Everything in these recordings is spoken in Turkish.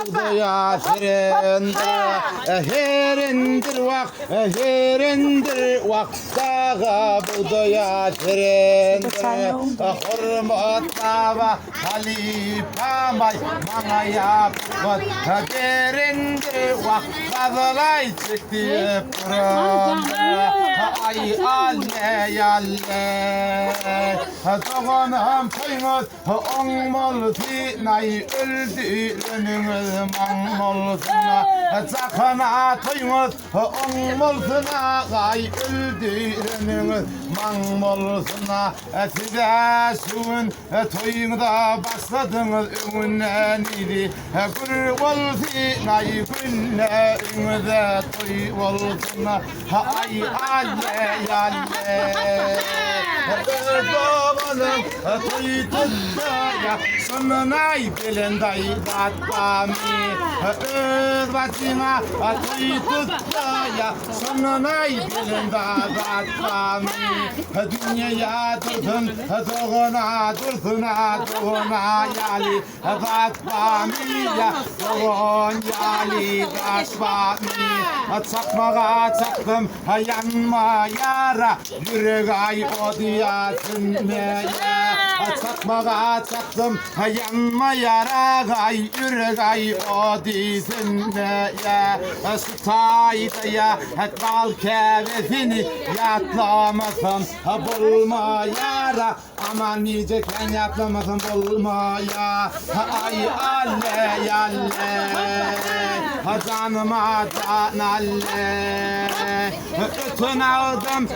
buğdaya herendir vak dağa buğdaya herendir hurmat baba halifamay manaya bak herendir vak fazlay çıktı puram ay alle doğanım toyunuz onmol nay öldüğünüz mangmolsuna sakına toyunuz onmolsuna ay öldüğünüz mangmolsuna size şun toyunda başladınız önünden idi gül olsun nay günlerinize toy olsuna ay alle doğanım toy tutmaya sonuna bilenday batmami öz başına toy tutmaya sonuna bilenday batmami dünyaya dursun doğuna yali batmami ya doğun yali batmami çakmağa çaktım yanma yara yürek ay odiyasın neye çakmağa çaktım yanma yara ay yürek ay odiyasın neye sütayda ya kal kevesini yatlamasın bulma yara aman yiyecekken yatlamasın bulma ya ay alle canıma can alle ötün aldım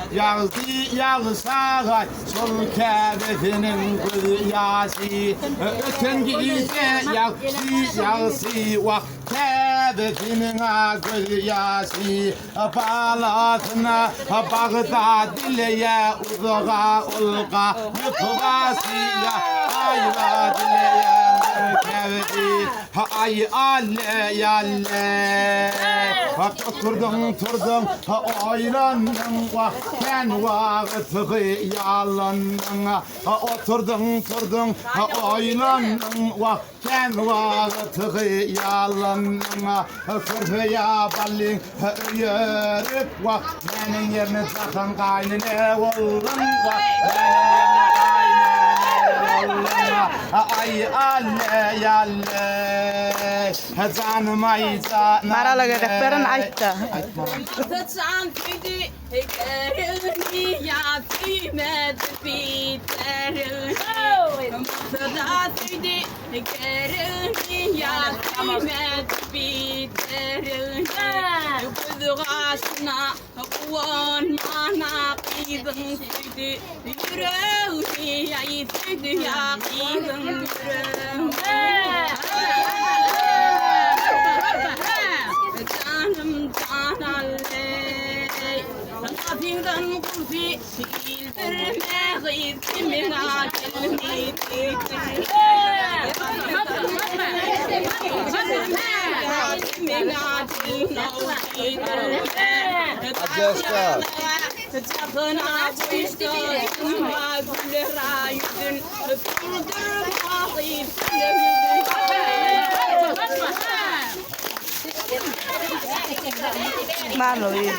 yağsa sol kevesinin kıyası ötün giyse yağsı vak kevesinin kıyası balasına bağda dileye uzağa ulga mutfası ya ayva dileye kevesi ay alle oturdum oylandın sen vakıtı yalandın oturdun oylandın sen vakıtı yalandın kırfıya ballin yörüp benim yerine sakın kaynine oldun ay alle canım ay canım Marala göreklerin aytta. Saçan tüydü hekerini ya tüymed biterini Masada tüydü hekerini ya tüymed biterini Kuzgasına kuvan mana kıydın tüydü yüreğini ya tüydü ya kıydın yüreğini canım canalle Lafingdan kulfi sildirme gıyır kimin akılını tekir kimin akılını tekir Çapına düştü Tümma güller ayudun Kırdır bağıyır Malo yun.